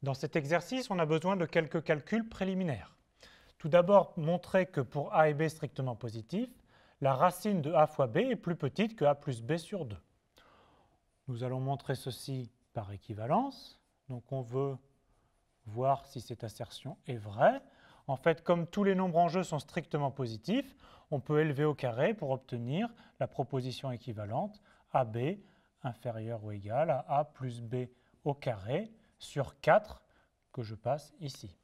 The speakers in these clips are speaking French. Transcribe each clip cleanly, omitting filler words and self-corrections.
Dans cet exercice, on a besoin de quelques calculs préliminaires. Tout d'abord, montrer que pour a et b strictement positifs, la racine de a fois b est plus petite que a plus b sur 2. Nous allons montrer ceci par équivalence. Donc on veut voir si cette assertion est vraie. En fait, comme tous les nombres en jeu sont strictement positifs, on peut élever au carré pour obtenir la proposition équivalente AB inférieur ou égal à A plus B au carré sur 4 que je passe ici.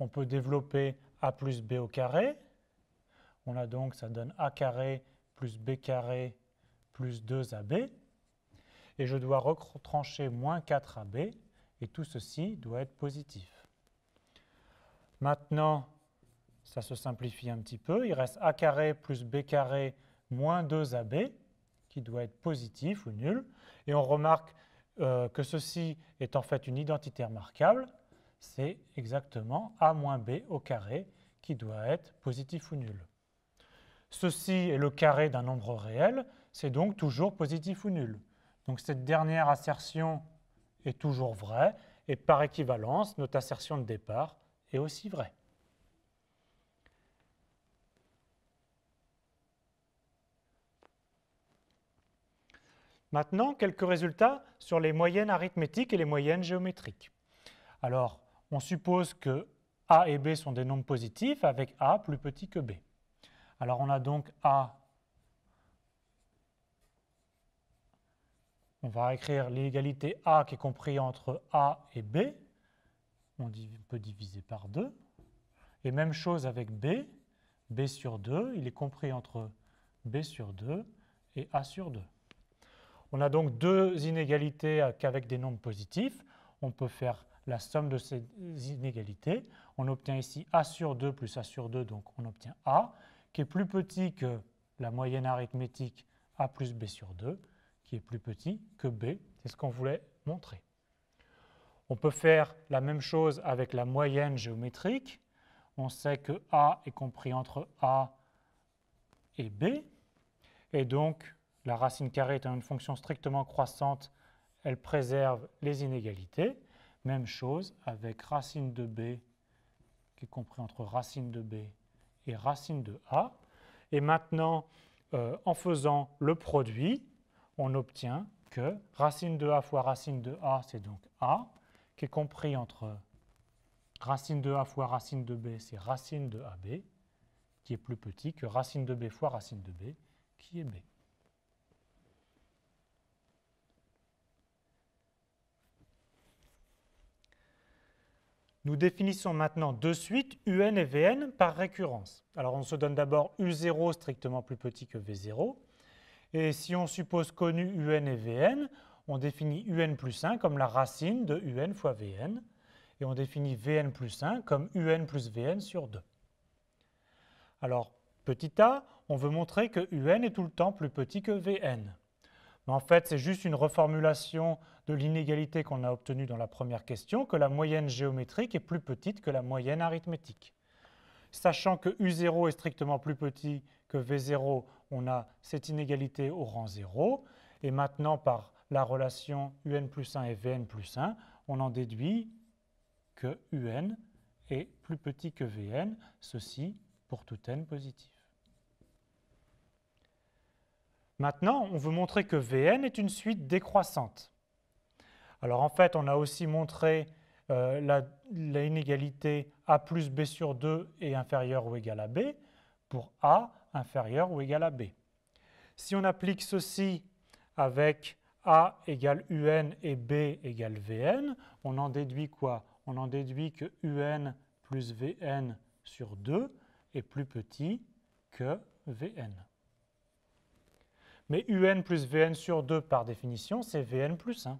On peut développer A plus B au carré. On a donc, ça donne A carré plus B carré plus 2AB. Et je dois retrancher moins 4AB. Et tout ceci doit être positif. Maintenant, ça se simplifie un petit peu. Il reste A carré plus B carré moins 2AB, qui doit être positif ou nul. Et on remarque que ceci est en fait une identité remarquable. C'est exactement A moins B au carré, qui doit être positif ou nul. Ceci est le carré d'un nombre réel, c'est donc toujours positif ou nul. Donc cette dernière assertion est toujours vraie, et par équivalence, notre assertion de départ est aussi vraie. Maintenant, quelques résultats sur les moyennes arithmétiques et les moyennes géométriques. Alors, on suppose que A et B sont des nombres positifs avec A plus petit que B. Alors, on a donc A. On va écrire l'égalité A qui est compris entre A et B. On peut diviser par 2. Et même chose avec B. B sur 2, il est compris entre B sur 2 et A sur 2. On a donc deux inégalités qu'avec des nombres positifs. On peut faire la somme de ces inégalités. On obtient ici A sur 2 plus A sur 2, donc on obtient A, qui est plus petit que la moyenne arithmétique A plus B sur 2, qui est plus petit que B. C'est ce qu'on voulait montrer. On peut faire la même chose avec la moyenne géométrique. On sait que A est compris entre A et B. Et donc, la racine carrée étant une fonction strictement croissante, elle préserve les inégalités. Même chose avec racine de B, qui est compris entre racine de B et racine de A. Et maintenant, en faisant le produit, on obtient que racine de A fois racine de A, c'est donc A, qui est compris entre racine de A fois racine de B, c'est racine de AB, qui est plus petit que racine de B fois racine de B, qui est B. Nous définissons maintenant de suite UN et Vn par récurrence. Alors on se donne d'abord U0 strictement plus petit que V0. Et si on suppose connu UN et Vn, on définit UN plus 1 comme la racine de UN fois Vn. Et on définit Vn plus 1 comme UN plus Vn sur 2. Alors, petit a, on veut montrer que UN est tout le temps plus petit que Vn. Mais en fait, c'est juste une reformulation de l'inégalité qu'on a obtenue dans la première question, que la moyenne géométrique est plus petite que la moyenne arithmétique. Sachant que U0 est strictement plus petit que V0, on a cette inégalité au rang 0. Et maintenant, par la relation UN plus 1 et Vn plus 1, on en déduit que UN est plus petit que Vn, ceci pour tout n positif. Maintenant, on veut montrer que Vn est une suite décroissante. Alors en fait, on a aussi montré l'inégalité A plus B sur 2 est inférieur ou égal à B pour A inférieur ou égal à B. Si on applique ceci avec A égale UN et B égale Vn, on en déduit quoi? On en déduit que UN plus Vn sur 2 est plus petit que Vn. Mais UN plus Vn sur 2, par définition, c'est Vn plus 1.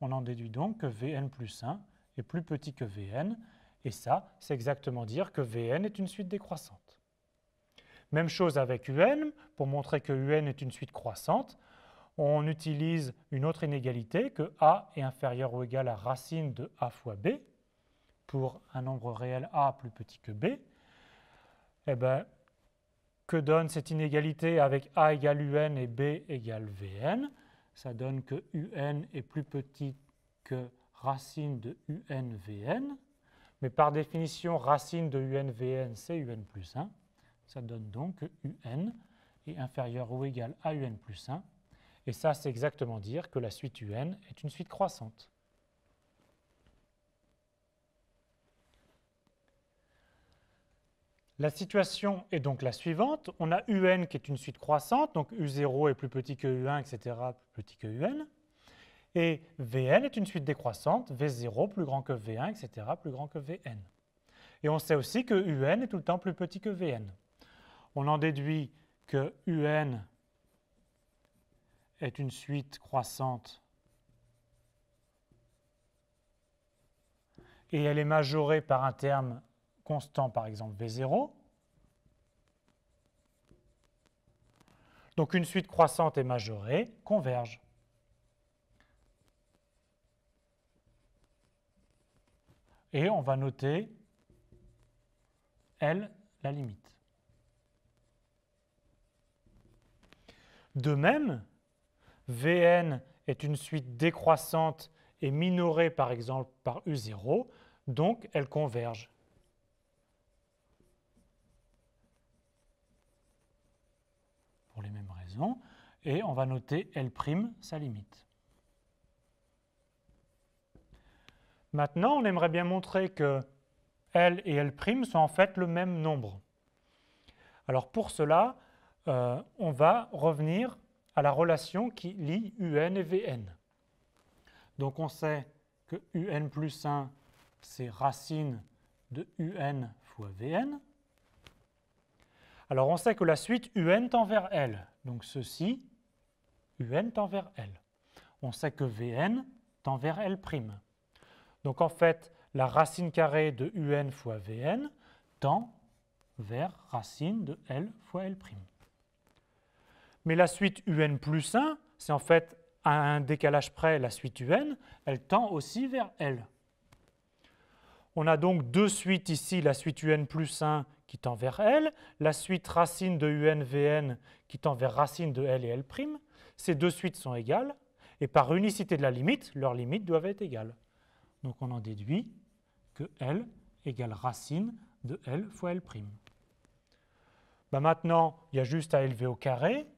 On en déduit donc que Vn plus 1 est plus petit que Vn, et ça, c'est exactement dire que Vn est une suite décroissante. Même chose avec UN, pour montrer que UN est une suite croissante, on utilise une autre inégalité, que A est inférieur ou égal à racine de A fois B, pour un nombre réel A plus petit que B. Eh bien, que donne cette inégalité avec A égale UN et B égale Vn? Ça donne que UN est plus petit que racine de un Vn, mais par définition, racine de un Vn, c'est un plus 1. Ça donne donc que un est inférieur ou égal à un plus 1. Et ça, c'est exactement dire que la suite un est une suite croissante. La situation est donc la suivante. On a un qui est une suite croissante, donc u0 est plus petit que u1, etc., plus petit que un. Et Vn est une suite décroissante, V0 plus grand que V1, etc., plus grand que Vn. Et on sait aussi que Un est tout le temps plus petit que Vn. On en déduit que Un est une suite croissante et elle est majorée par un terme constant, par exemple V0. Donc une suite croissante et majorée convergent. Et on va noter L, la limite. De même, Vn est une suite décroissante et minorée par exemple par U0, donc elle converge. Pour les mêmes raisons, et on va noter L', sa limite. Maintenant, on aimerait bien montrer que L et L' sont en fait le même nombre. Alors pour cela, on va revenir à la relation qui lie Un et Vn. Donc on sait que Un plus 1, c'est racine de Un fois Vn. Alors on sait que la suite Un tend vers L. Donc ceci, Un tend vers L. On sait que Vn tend vers L'. Donc en fait, la racine carrée de Un fois Vn tend vers racine de L fois L'. Mais la suite Un plus 1, c'est en fait à un décalage près la suite Un, elle tend aussi vers L. On a donc deux suites ici, la suite Un plus 1 qui tend vers L, la suite racine de Un Vn qui tend vers racine de L et L'. Ces deux suites sont égales, et par unicité de la limite, leurs limites doivent être égales. Donc on en déduit que L égale racine de L fois L'. Maintenant, il y a juste à élever au carré.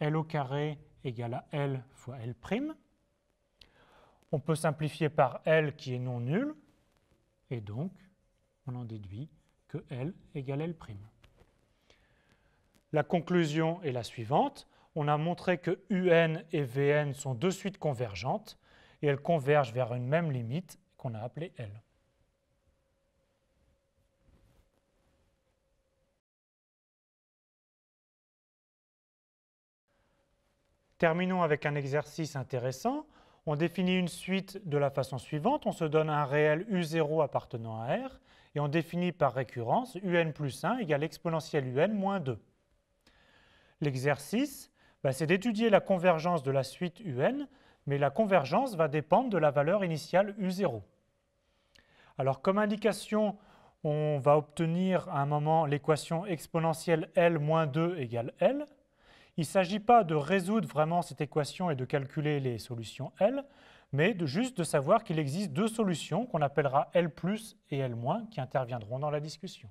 L au carré égale à L fois L'. On peut simplifier par L qui est non nul, et donc on en déduit que L égale L'. La conclusion est la suivante. On a montré que Un et Vn sont deux suites convergentes, et elles convergent vers une même limite qu'on a appelée L. Terminons avec un exercice intéressant. On définit une suite de la façon suivante. On se donne un réel U0 appartenant à R et on définit par récurrence Un plus 1 égale exponentielle Un moins 2. L'exercice, c'est d'étudier la convergence de la suite Un, mais la convergence va dépendre de la valeur initiale U0. Alors comme indication, on va obtenir à un moment l'équation exponentielle L moins 2 égale L. Il ne s'agit pas de résoudre vraiment cette équation et de calculer les solutions L, mais juste de savoir qu'il existe deux solutions qu'on appellera L+ et L- qui interviendront dans la discussion.